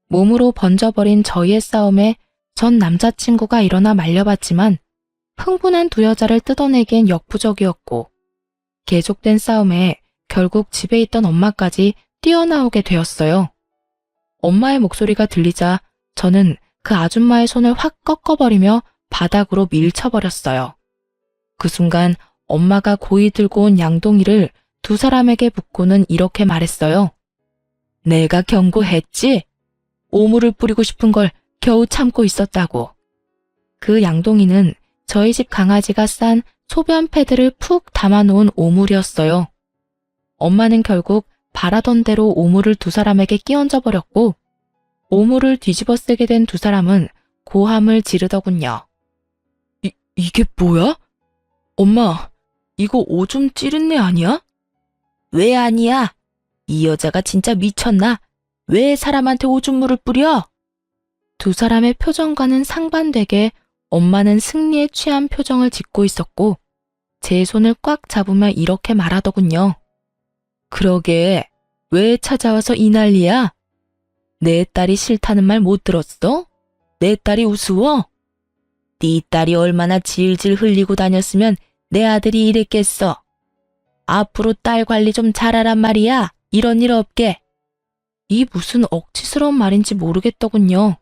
몸으로 번져버린 저희의 싸움에 전 남자친구가 일어나 말려봤지만 흥분한 두 여자를 뜯어내기엔 역부족이었고 계속된 싸움에 결국 집에 있던 엄마까지 뛰어나오게 되었어요. 엄마의 목소리가 들리자 저는 그 아줌마의 손을 확 꺾어버리며 바닥으로 밀쳐버렸어요. 그 순간 엄마가 고이 들고 온 양동이를 두 사람에게 붓고는 이렇게 말했어요. 내가 경고했지? 오물을 뿌리고 싶은 걸 겨우 참고 있었다고. 그 양동이는 저희 집 강아지가 싼 소변 패드를 푹 담아놓은 오물이었어요. 엄마는 결국 바라던 대로 오물을 두 사람에게 끼얹어 버렸고 오물을 뒤집어 쓰게 된 두 사람은 고함을 지르더군요. 이게 뭐야? 엄마, 이거 오줌 찌른 애 아니야? 왜 아니야? 이 여자가 진짜 미쳤나? 왜 사람한테 오줌물을 뿌려? 두 사람의 표정과는 상반되게 엄마는 승리에 취한 표정을 짓고 있었고 제 손을 꽉 잡으며 이렇게 말하더군요. 그러게, 왜 찾아와서 이 난리야? 내 딸이 싫다는 말 못 들었어? 내 딸이 우스워? 네 딸이 얼마나 질질 흘리고 다녔으면 내 아들이 이랬겠어. 앞으로 딸 관리 좀 잘하란 말이야. 이런 일 없게. 이 무슨 억지스러운 말인지 모르겠더군요.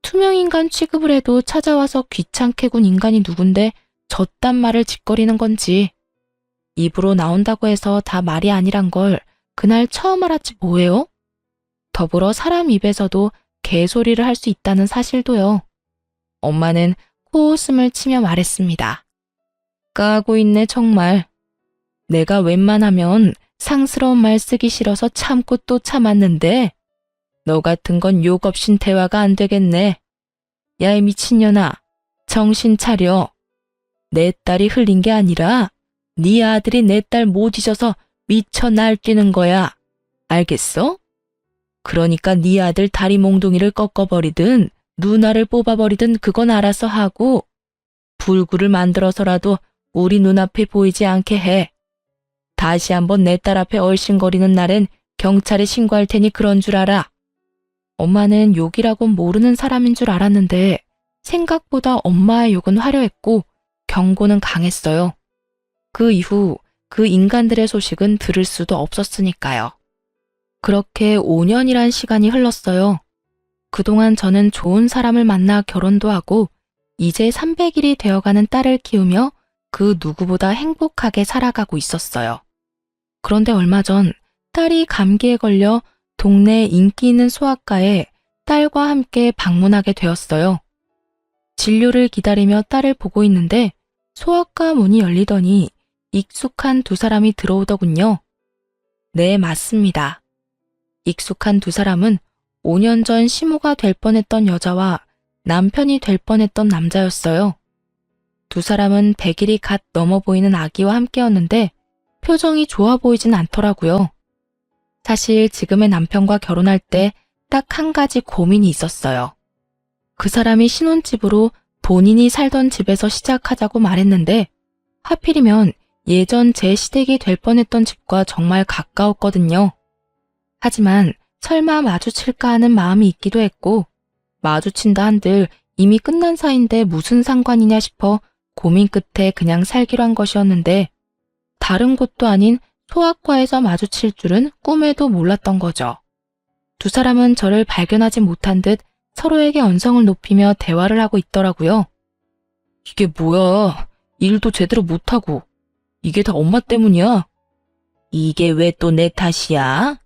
투명인간 취급을 해도 찾아와서 귀찮게 군 인간이 누군데 저딴 말을 짓거리는 건지. 입으로 나온다고 해서 다 말이 아니란 걸 그날 처음 알았지 뭐예요? 더불어 사람 입에서도 개소리를 할 수 있다는 사실도요. 엄마는 코웃음을 치며 말했습니다. 까고 있네 정말. 내가 웬만하면 상스러운 말 쓰기 싫어서 참고 또 참았는데 너 같은 건 욕 없인 대화가 안 되겠네. 야, 이 미친년아, 정신 차려. 내 딸이 흘린 게 아니라 네 아들이 내 딸 못 잊어서 미쳐 날뛰는 거야. 알겠어? 그러니까 네 아들 다리 몽둥이를 꺾어버리든 누나를 뽑아버리든 그건 알아서 하고 불구를 만들어서라도 우리 눈앞에 보이지 않게 해. 다시 한번 내 딸 앞에 얼씬거리는 날엔 경찰에 신고할 테니 그런 줄 알아. 엄마는 욕이라곤 모르는 사람인 줄 알았는데 생각보다 엄마의 욕은 화려했고 경고는 강했어요. 그 이후 그 인간들의 소식은 들을 수도 없었으니까요. 그렇게 5년이란 시간이 흘렀어요. 그동안 저는 좋은 사람을 만나 결혼도 하고 이제 300일이 되어가는 딸을 키우며 그 누구보다 행복하게 살아가고 있었어요. 그런데 얼마 전 딸이 감기에 걸려 동네 인기 있는 소아과에 딸과 함께 방문하게 되었어요. 진료를 기다리며 딸을 보고 있는데 소아과 문이 열리더니 익숙한 두 사람이 들어오더군요. 네, 맞습니다. 익숙한 두 사람은 5년 전 시모가 될 뻔했던 여자와 남편이 될 뻔했던 남자였어요. 두 사람은 100일이 갓 넘어 보이는 아기와 함께였는데 표정이 좋아 보이진 않더라고요. 사실 지금의 남편과 결혼할 때 딱 한 가지 고민이 있었어요. 그 사람이 신혼집으로 본인이 살던 집에서 시작하자고 말했는데 하필이면 예전 제 시댁이 될 뻔했던 집과 정말 가까웠거든요. 하지만 설마 마주칠까 하는 마음이 있기도 했고 마주친다 한들 이미 끝난 사이인데 무슨 상관이냐 싶어 고민 끝에 그냥 살기로 한 것이었는데 다른 곳도 아닌 소아과에서 마주칠 줄은 꿈에도 몰랐던 거죠. 두 사람은 저를 발견하지 못한 듯 서로에게 언성을 높이며 대화를 하고 있더라고요. 이게 뭐야? 일도 제대로 못하고. 이게 다 엄마 때문이야. 이게 왜 또 내 탓이야?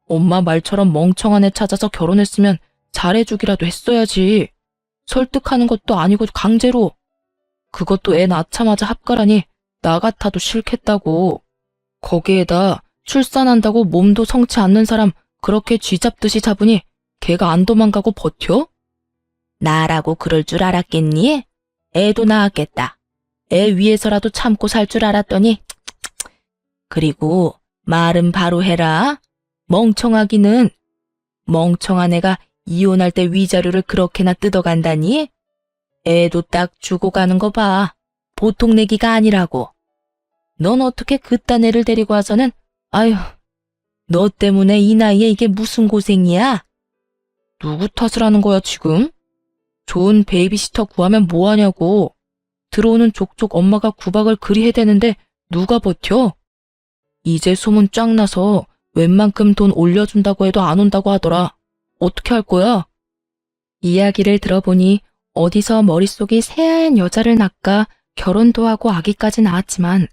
엄마 말처럼 멍청한 애 찾아서 결혼했으면 잘해주기라도 했어야지. 설득하는 것도 아니고 강제로. 그것도 애 낳자마자 합가라니 나 같아도 싫겠다고. 거기에다 출산한다고 몸도 성치 않는 사람 그렇게 쥐잡듯이 잡으니 걔가 안 도망가고 버텨? 나라고 그럴 줄 알았겠니? 애도 낳았겠다. 애 위해서라도 참고 살 줄 알았더니 그리고 말은 바로 해라. 멍청하기는. 멍청한 애가 이혼할 때 위자료를 그렇게나 뜯어간다니? 애도 딱 주고 가는 거 봐. 보통 내기가 아니라고. 넌 어떻게 그딴 애를 데리고 와서는 아휴, 너 때문에 이 나이에 이게 무슨 고생이야? 누구 탓을 하는 거야 지금? 좋은 베이비시터 구하면 뭐하냐고. 들어오는 족족 엄마가 구박을 그리 해대는데 누가 버텨? 이제 소문 쫙 나서 웬만큼 돈 올려준다고 해도 안 온다고 하더라. 어떻게 할 거야? 이야기를 들어보니 어디서 머릿속이 새하얀 여자를 낳까 결혼도 하고 아기까지 낳았지만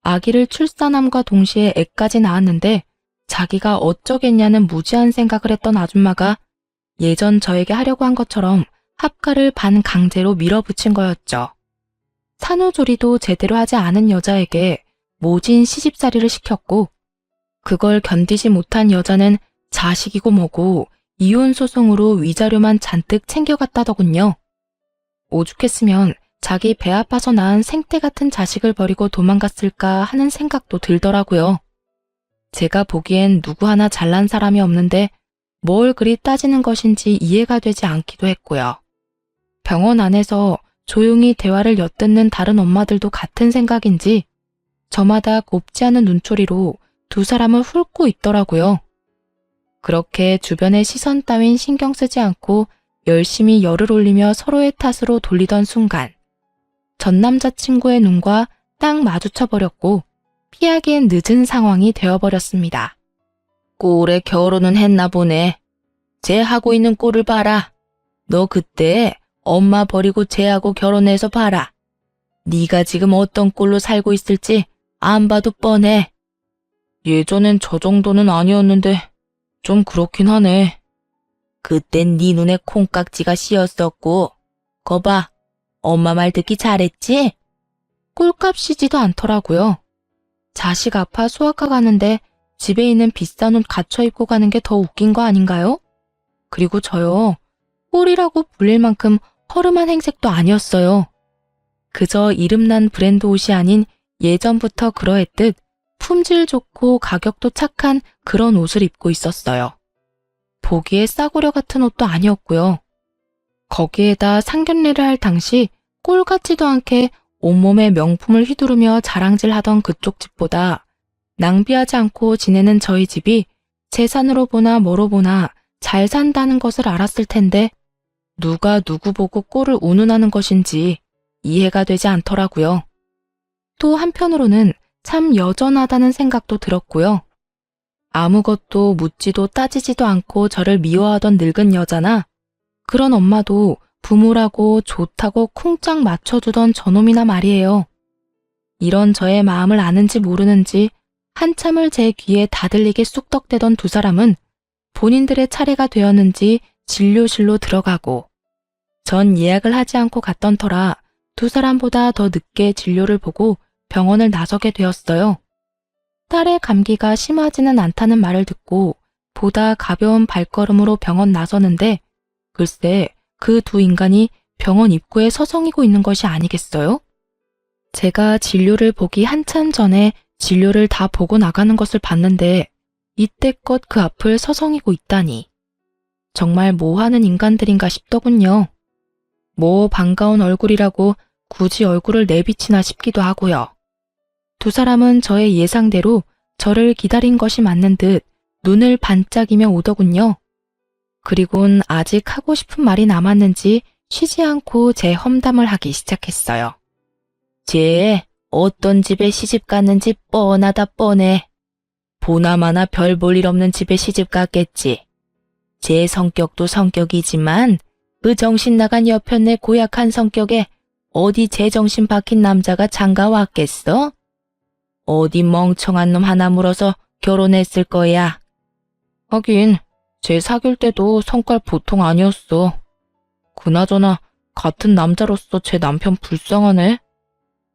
아기를 출산함과 동시에 애까지 낳았는데 자기가 어쩌겠냐는 무지한 생각을 했던 아줌마가 예전 저에게 하려고 한 것처럼 합가를 반강제로 밀어붙인 거였죠. 산후조리도 제대로 하지 않은 여자에게 모진 시집살이를 시켰고 그걸 견디지 못한 여자는 자식이고 뭐고 이혼 소송으로 위자료만 잔뜩 챙겨갔다더군요. 오죽했으면 자기 배 아파서 낳은 생떼 같은 자식을 버리고 도망갔을까 하는 생각도 들더라고요. 제가 보기엔 누구 하나 잘난 사람이 없는데 뭘 그리 따지는 것인지 이해가 되지 않기도 했고요. 병원 안에서 조용히 대화를 엿듣는 다른 엄마들도 같은 생각인지 저마다 곱지 않은 눈초리로 두 사람을 훑고 있더라고요. 그렇게 주변의 시선 따윈 신경 쓰지 않고 열심히 열을 올리며 서로의 탓으로 돌리던 순간 전 남자친구의 눈과 딱 마주쳐버렸고 피하기엔 늦은 상황이 되어버렸습니다. 꼴에 결혼은 했나 보네. 쟤 하고 있는 꼴을 봐라. 너 그때 엄마 버리고 쟤하고 결혼해서 봐라. 네가 지금 어떤 꼴로 살고 있을지 안 봐도 뻔해. 예전엔 저 정도는 아니었는데 좀 그렇긴 하네. 그땐 네 눈에 콩깍지가 씌었었고 거봐, 엄마 말 듣기 잘했지? 꼴값이지도 않더라고요. 자식 아파 소아과 가는데 집에 있는 비싼 옷 갖춰 입고 가는 게 더 웃긴 거 아닌가요? 그리고 저요, 꼴이라고 불릴 만큼 허름한 행색도 아니었어요. 그저 이름난 브랜드 옷이 아닌 예전부터 그러했듯 품질 좋고 가격도 착한 그런 옷을 입고 있었어요. 보기에 싸구려 같은 옷도 아니었고요. 거기에다 상견례를 할 당시 꼴 같지도 않게 온몸에 명품을 휘두르며 자랑질하던 그쪽 집보다 낭비하지 않고 지내는 저희 집이 재산으로 보나 뭐로 보나 잘 산다는 것을 알았을 텐데 누가 누구 보고 꼴을 운운하는 것인지 이해가 되지 않더라고요. 또 한편으로는 참 여전하다는 생각도 들었고요. 아무것도 묻지도 따지지도 않고 저를 미워하던 늙은 여자나 그런 엄마도 부모라고 좋다고 쿵짝 맞춰주던 저놈이나 말이에요. 이런 저의 마음을 아는지 모르는지 한참을 제 귀에 다들리게 쑥덕대던 두 사람은 본인들의 차례가 되었는지 진료실로 들어가고 전 예약을 하지 않고 갔던 터라 두 사람보다 더 늦게 진료를 보고 병원을 나서게 되었어요. 딸의 감기가 심하지는 않다는 말을 듣고 보다 가벼운 발걸음으로 병원 나서는데 글쎄 그 두 인간이 병원 입구에 서성이고 있는 것이 아니겠어요? 제가 진료를 보기 한참 전에 진료를 다 보고 나가는 것을 봤는데 이때껏 그 앞을 서성이고 있다니. 정말 뭐 하는 인간들인가 싶더군요. 뭐 반가운 얼굴이라고 굳이 얼굴을 내비치나 싶기도 하고요. 두 사람은 저의 예상대로 저를 기다린 것이 맞는 듯 눈을 반짝이며 오더군요. 그리곤 아직 하고 싶은 말이 남았는지 쉬지 않고 제 험담을 하기 시작했어요. 쟤 어떤 집에 시집 갔는지 뻔하다 뻔해. 보나마나 별 볼 일 없는 집에 시집 갔겠지. 제 성격도 성격이지만 그 정신 나간 여편네 고약한 성격에 어디 제정신 박힌 남자가 장가 왔겠어? 어디 멍청한 놈 하나 물어서 결혼했을 거야. 하긴 제 사귈 때도 성깔 보통 아니었어. 그나저나 같은 남자로서 제 남편 불쌍하네.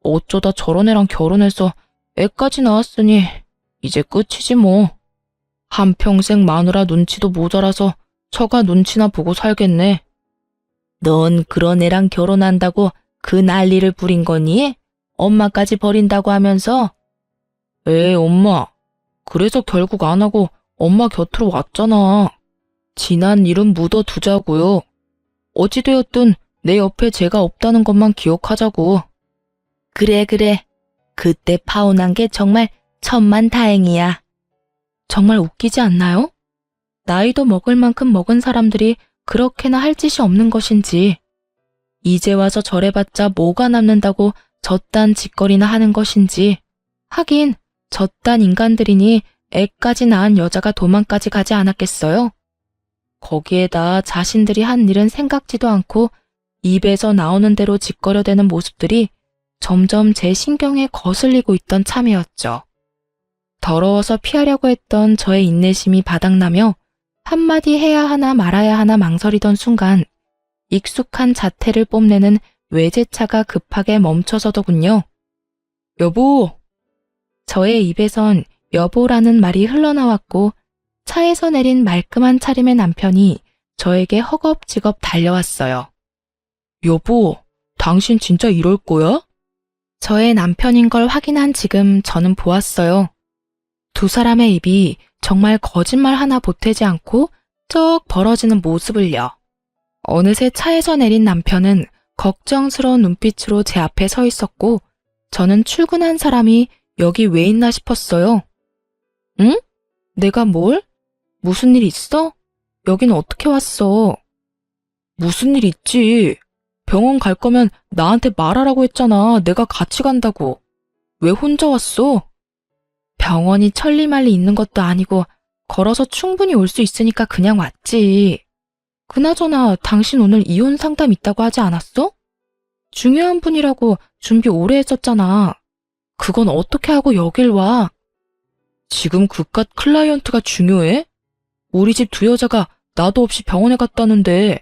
어쩌다 저런 애랑 결혼해서 애까지 낳았으니 이제 끝이지 뭐. 한평생 마누라 눈치도 모자라서 처가 눈치나 보고 살겠네. 넌 그런 애랑 결혼한다고 그 난리를 부린 거니? 엄마까지 버린다고 하면서? 에이, 엄마. 그래서 결국 안 하고 엄마 곁으로 왔잖아. 지난 일은 묻어두자고요. 어찌되었든 내 옆에 제가 없다는 것만 기억하자고. 그래. 그때 파혼한 게 정말 천만다행이야. 정말 웃기지 않나요? 나이도 먹을 만큼 먹은 사람들이 그렇게나 할 짓이 없는 것인지, 이제 와서 저래봤자 뭐가 남는다고 저딴 짓거리나 하는 것인지, 하긴 저딴 인간들이니 애까지 낳은 여자가 도망까지 가지 않았겠어요? 거기에다 자신들이 한 일은 생각지도 않고 입에서 나오는 대로 짓거려대는 모습들이 점점 제 신경에 거슬리고 있던 참이었죠. 더러워서 피하려고 했던 저의 인내심이 바닥나며 한마디 해야 하나 말아야 하나 망설이던 순간 익숙한 자태를 뽐내는 외제차가 급하게 멈춰서더군요. 여보! 저의 입에선 여보라는 말이 흘러나왔고 차에서 내린 말끔한 차림의 남편이 저에게 허겁지겁 달려왔어요. 여보, 당신 진짜 이럴 거야? 저의 남편인 걸 확인한 지금 저는 보았어요. 두 사람의 입이 정말 거짓말 하나 보태지 않고 쩍 벌어지는 모습을요. 어느새 차에서 내린 남편은 걱정스러운 눈빛으로 제 앞에 서 있었고 저는 출근한 사람이 여기 왜 있나 싶었어요. 응? 내가 뭘? 무슨 일 있어? 여긴 어떻게 왔어? 무슨 일 있지? 병원 갈 거면 나한테 말하라고 했잖아. 내가 같이 간다고. 왜 혼자 왔어? 병원이 천리말리 있는 것도 아니고 걸어서 충분히 올 수 있으니까 그냥 왔지. 그나저나 당신 오늘 이혼 상담 있다고 하지 않았어? 중요한 분이라고 준비 오래 했었잖아. 그건 어떻게 하고 여길 와? 지금 그깟 클라이언트가 중요해? 우리 집 두 여자가 나도 없이 병원에 갔다는데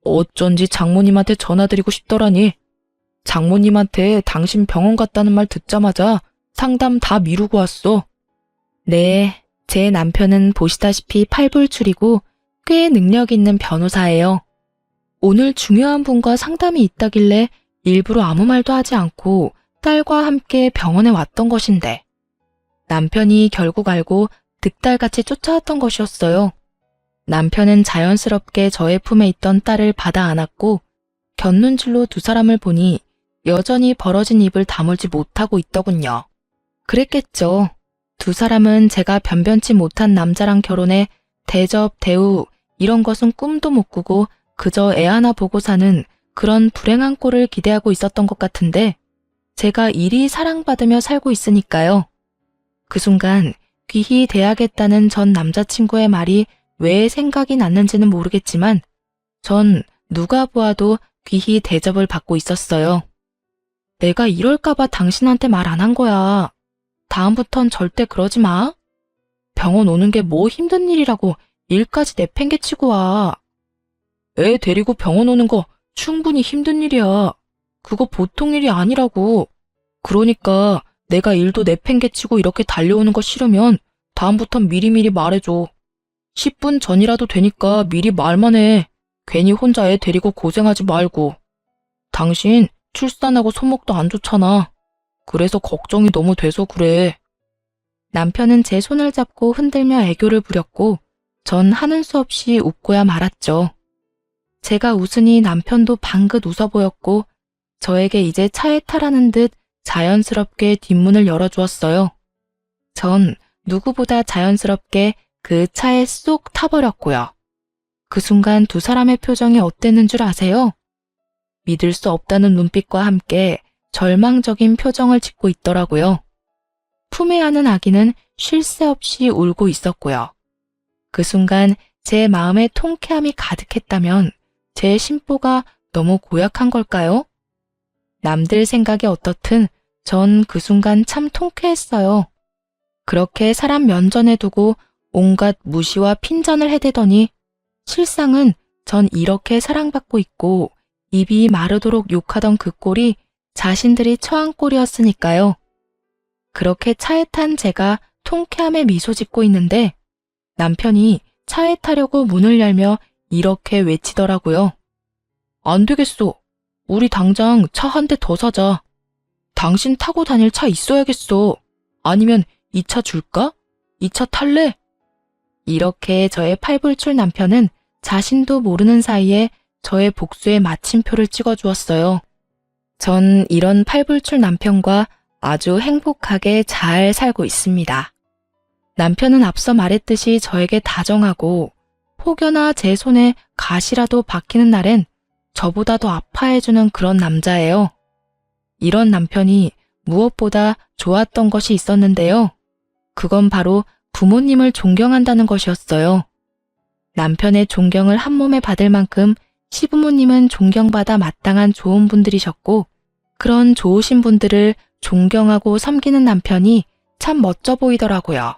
어쩐지 장모님한테 전화드리고 싶더라니. 장모님한테 당신 병원 갔다는 말 듣자마자 상담 다 미루고 왔어. 네, 제 남편은 보시다시피 팔불출이고 꽤 능력 있는 변호사예요. 오늘 중요한 분과 상담이 있다길래 일부러 아무 말도 하지 않고 딸과 함께 병원에 왔던 것인데 남편이 결국 알고 득달같이 쫓아왔던 것이었어요. 남편은 자연스럽게 저의 품에 있던 딸을 받아 안았고 곁눈질로 두 사람을 보니 여전히 벌어진 입을 다물지 못하고 있더군요. 그랬겠죠. 두 사람은 제가 변변치 못한 남자랑 결혼해 대접, 대우 이런 것은 꿈도 못 꾸고 그저 애 하나 보고 사는 그런 불행한 꼴을 기대하고 있었던 것 같은데 제가 이리 사랑받으며 살고 있으니까요. 그 순간 귀히 대하겠다는 전 남자친구의 말이 왜 생각이 났는지는 모르겠지만 전 누가 보아도 귀히 대접을 받고 있었어요. 내가 이럴까봐 당신한테 말 안 한 거야. 다음부턴 절대 그러지 마. 병원 오는 게 뭐 힘든 일이라고 일까지 내팽개치고 와. 애 데리고 병원 오는 거 충분히 힘든 일이야. 그거 보통 일이 아니라고. 그러니까 내가 일도 내팽개치고 이렇게 달려오는 거 싫으면 다음부턴 미리미리 말해줘. 10분 전이라도 되니까 미리 말만 해. 괜히 혼자 애 데리고 고생하지 말고. 당신 출산하고 손목도 안 좋잖아. 그래서 걱정이 너무 돼서 그래. 남편은 제 손을 잡고 흔들며 애교를 부렸고 전 하는 수 없이 웃고야 말았죠. 제가 웃으니 남편도 방긋 웃어 보였고 저에게 이제 차에 타라는 듯 자연스럽게 뒷문을 열어주었어요. 전 누구보다 자연스럽게 그 차에 쏙 타버렸고요. 그 순간 두 사람의 표정이 어땠는 줄 아세요? 믿을 수 없다는 눈빛과 함께 절망적인 표정을 짓고 있더라고요. 품에 안은 아기는 쉴 새 없이 울고 있었고요. 그 순간 제 마음에 통쾌함이 가득했다면 제 심보가 너무 고약한 걸까요? 남들 생각이 어떻든 전 그 순간 참 통쾌했어요. 그렇게 사람 면전에 두고 온갖 무시와 핀잔을 해대더니 실상은 전 이렇게 사랑받고 있고 입이 마르도록 욕하던 그 꼴이 자신들이 처한 꼴이었으니까요. 그렇게 차에 탄 제가 통쾌함에 미소 짓고 있는데 남편이 차에 타려고 문을 열며 이렇게 외치더라고요. 안 되겠어. 우리 당장 차 한 대 더 사자. 당신 타고 다닐 차 있어야겠어. 아니면 이 차 줄까? 이 차 탈래? 이렇게 저의 팔불출 남편은 자신도 모르는 사이에 저의 복수의 마침표를 찍어주었어요. 전 이런 팔불출 남편과 아주 행복하게 잘 살고 있습니다. 남편은 앞서 말했듯이 저에게 다정하고 혹여나 제 손에 가시라도 박히는 날엔 저보다 더 아파해주는 그런 남자예요. 이런 남편이 무엇보다 좋았던 것이 있었는데요. 그건 바로 부모님을 존경한다는 것이었어요. 남편의 존경을 한 몸에 받을 만큼 시부모님은 존경받아 마땅한 좋은 분들이셨고 그런 좋으신 분들을 존경하고 섬기는 남편이 참 멋져 보이더라고요.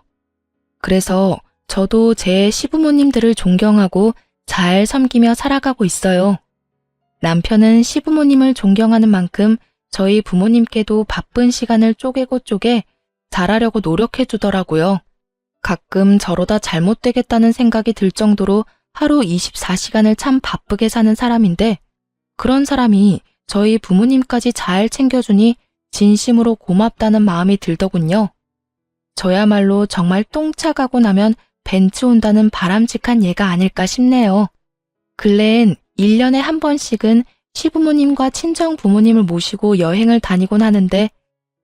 그래서 저도 제 시부모님들을 존경하고 잘 섬기며 살아가고 있어요. 남편은 시부모님을 존경하는 만큼 저희 부모님께도 바쁜 시간을 쪼개고 쪼개 잘하려고 노력해 주더라고요. 가끔 저러다 잘못되겠다는 생각이 들 정도로 하루 24시간을 참 바쁘게 사는 사람인데 그런 사람이 저희 부모님까지 잘 챙겨주니 진심으로 고맙다는 마음이 들더군요. 저야말로 정말 똥차 가고 나면 벤츠 온다는 바람직한 예가 아닐까 싶네요. 근래엔 1년에 한 번씩은 시부모님과 친정 부모님을 모시고 여행을 다니곤 하는데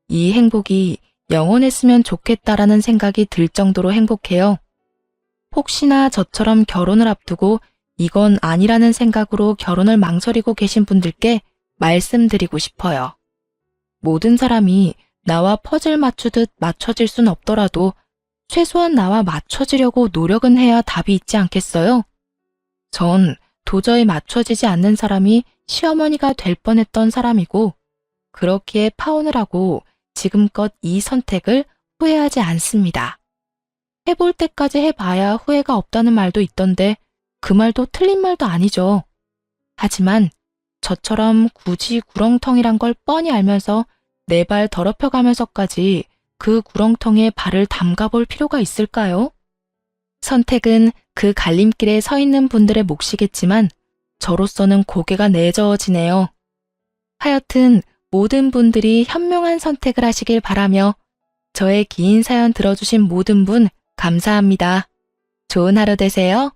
이 행복이 영원했으면 좋겠다라는 생각이 들 정도로 행복해요. 혹시나 저처럼 결혼을 앞두고 이건 아니라는 생각으로 결혼을 망설이고 계신 분들께 말씀드리고 싶어요. 모든 사람이 나와 퍼즐 맞추듯 맞춰질 순 없더라도 최소한 나와 맞춰지려고 노력은 해야 답이 있지 않겠어요? 전 도저히 맞춰지지 않는 사람이 시어머니가 될 뻔했던 사람이고 그렇기에 파혼을 하고 지금껏 이 선택을 후회하지 않습니다. 해볼 때까지 해봐야 후회가 없다는 말도 있던데 그 말도 틀린 말도 아니죠. 하지만 저처럼 굳이 구렁텅이란 걸 뻔히 알면서 내 발 더럽혀가면서까지 그 구렁텅이에 발을 담가볼 필요가 있을까요? 선택은 그 갈림길에 서 있는 분들의 몫이겠지만 저로서는 고개가 내저어지네요. 하여튼 모든 분들이 현명한 선택을 하시길 바라며 저의 긴 사연 들어주신 모든 분 감사합니다. 좋은 하루 되세요.